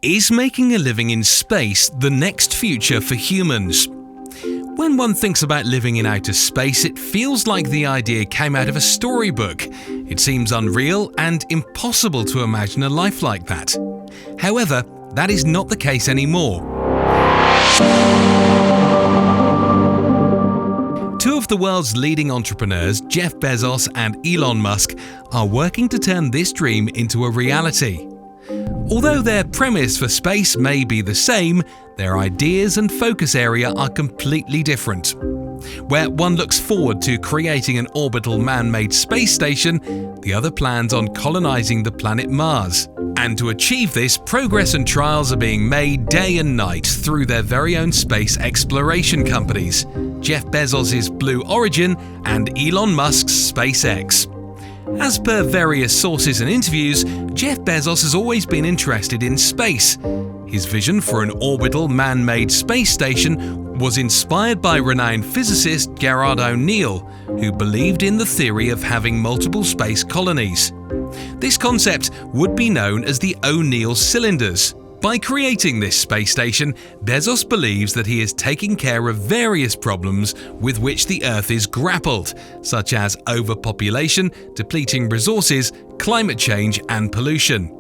Is making a living in space the next future for humans? When one thinks about living in outer space, it feels like the idea came out of a storybook. It seems unreal and impossible to imagine a life like that. However, that is not the case anymore. Two of the world's leading entrepreneurs, Jeff Bezos and Elon Musk, are working to turn this dream into a reality. Although their premise for space may be the same, their ideas and focus area are completely different. Where one looks forward to creating an orbital man-made space station, the other plans on colonizing the planet Mars. And to achieve this, progress and trials are being made day and night through their very own space exploration companies, Jeff Bezos' Blue Origin and Elon Musk's SpaceX. As per various sources and interviews, Jeff Bezos has always been interested in space. His vision for an orbital man-made space station was inspired by renowned physicist Gerard O'Neill, who believed in the theory of having multiple space colonies. This concept would be known as the O'Neill cylinders. By creating this space station, Bezos believes that he is taking care of various problems with which the Earth is grappled, such as overpopulation, depleting resources, climate change, and pollution.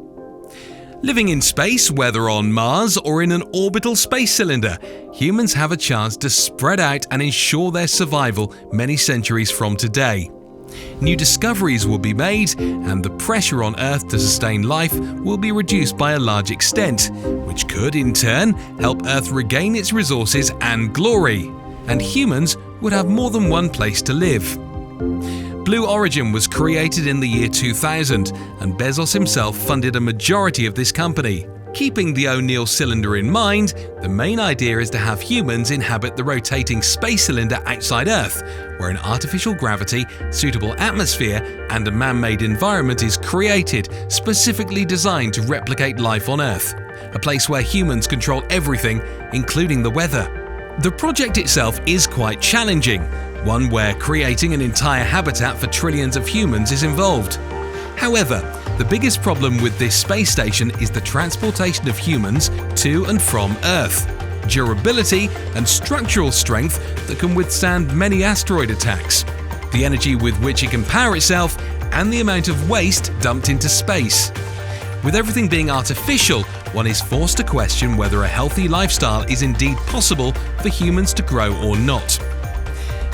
Living in space, whether on Mars or in an orbital space cylinder, humans have a chance to spread out and ensure their survival many centuries from today. New discoveries will be made, and the pressure on Earth to sustain life will be reduced by a large extent, which could, in turn, help Earth regain its resources and glory, and humans would have more than one place to live. Blue Origin was created in the year 2000, and Bezos himself funded a majority of this company. Keeping the O'Neill cylinder in mind, the main idea is to have humans inhabit the rotating space cylinder outside Earth, where an artificial gravity, suitable atmosphere, and a man-made environment is created, specifically designed to replicate life on Earth. A place where humans control everything, including the weather. The project itself is quite challenging, one where creating an entire habitat for trillions of humans is involved. However, the biggest problem with this space station is the transportation of humans to and from Earth, durability and structural strength that can withstand many asteroid attacks, the energy with which it can power itself, and the amount of waste dumped into space. With everything being artificial, one is forced to question whether a healthy lifestyle is indeed possible for humans to grow or not.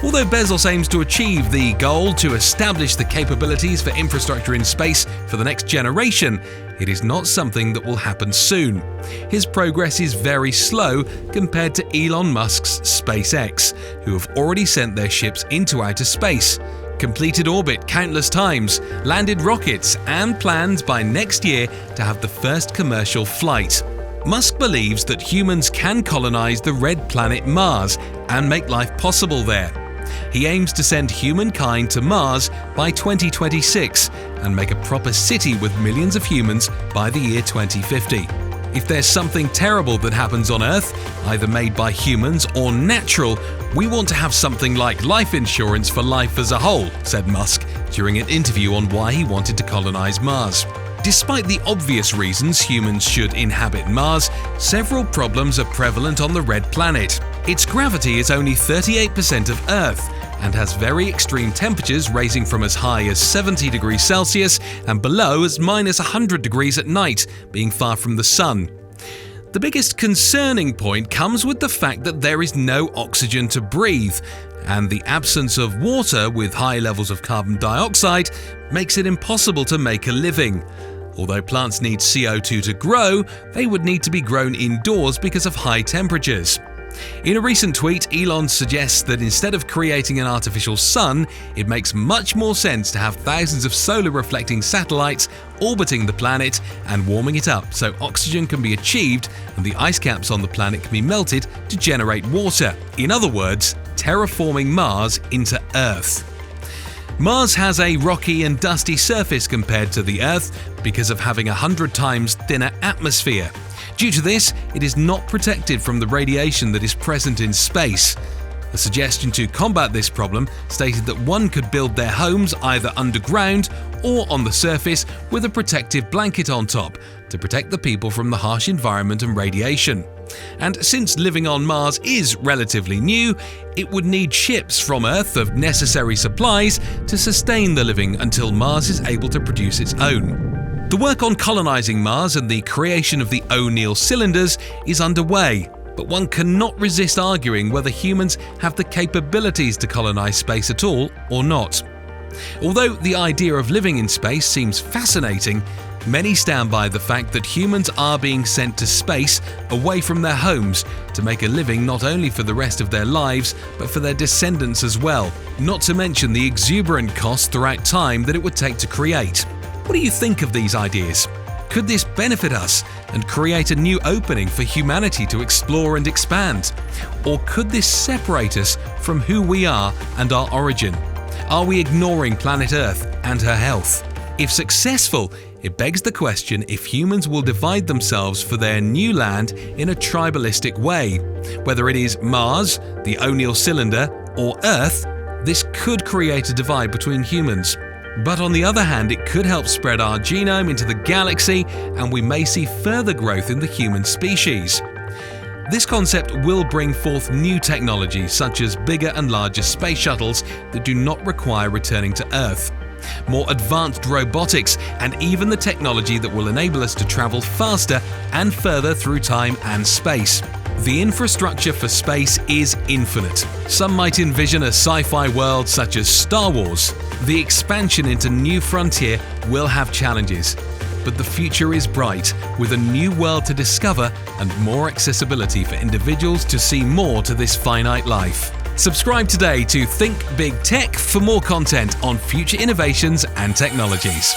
Although Bezos aims to achieve the goal to establish the capabilities for infrastructure in space for the next generation, it is not something that will happen soon. His progress is very slow compared to Elon Musk's SpaceX, who have already sent their ships into outer space, completed orbit countless times, landed rockets, and plans by next year to have the first commercial flight. Musk believes that humans can colonize the red planet Mars and make life possible there. He aims to send humankind to Mars by 2026 and make a proper city with millions of humans by the year 2050. If there's something terrible that happens on Earth, either made by humans or natural, we want to have something like life insurance for life as a whole, said Musk during an interview on why he wanted to colonize Mars. Despite the obvious reasons humans should inhabit Mars, several problems are prevalent on the red planet. Its gravity is only 38% of Earth and has very extreme temperatures ranging from as high as 70 degrees Celsius and below as minus 100 degrees at night, being far from the sun. The biggest concerning point comes with the fact that there is no oxygen to breathe, and the absence of water with high levels of carbon dioxide makes it impossible to make a living. Although plants need CO2 to grow, they would need to be grown indoors because of high temperatures. In a recent tweet, Elon suggests that instead of creating an artificial sun, it makes much more sense to have thousands of solar-reflecting satellites orbiting the planet and warming it up so oxygen can be achieved and the ice caps on the planet can be melted to generate water. In other words, terraforming Mars into Earth. Mars has a rocky and dusty surface compared to the Earth because of having 100 times thinner atmosphere. Due to this, it is not protected from the radiation that is present in space. A suggestion to combat this problem stated that one could build their homes either underground or on the surface with a protective blanket on top to protect the people from the harsh environment and radiation. And since living on Mars is relatively new, it would need ships from Earth of necessary supplies to sustain the living until Mars is able to produce its own. The work on colonizing Mars and the creation of the O'Neill cylinders is underway, but one cannot resist arguing whether humans have the capabilities to colonize space at all or not. Although the idea of living in space seems fascinating, many stand by the fact that humans are being sent to space away from their homes to make a living not only for the rest of their lives, but for their descendants as well, not to mention the exuberant costs throughout time that it would take to create. What do you think of these ideas? Could this benefit us and create a new opening for humanity to explore and expand? Or could this separate us from who we are and our origin? Are we ignoring planet Earth and her health? If successful, it begs the question if humans will divide themselves for their new land in a tribalistic way. Whether it is Mars, the O'Neill cylinder, or Earth, this could create a divide between humans. But on the other hand, it could help spread our genome into the galaxy, and we may see further growth in the human species. This concept will bring forth new technologies such as bigger and larger space shuttles that do not require returning to Earth, more advanced robotics, and even the technology that will enable us to travel faster and further through time and space. The infrastructure for space is infinite. Some might envision a sci-fi world such as Star Wars. The expansion into new frontier will have challenges, but the future is bright, with a new world to discover and more accessibility for individuals to see more to this finite life. Subscribe today to Think Big Tech for more content on future innovations and technologies.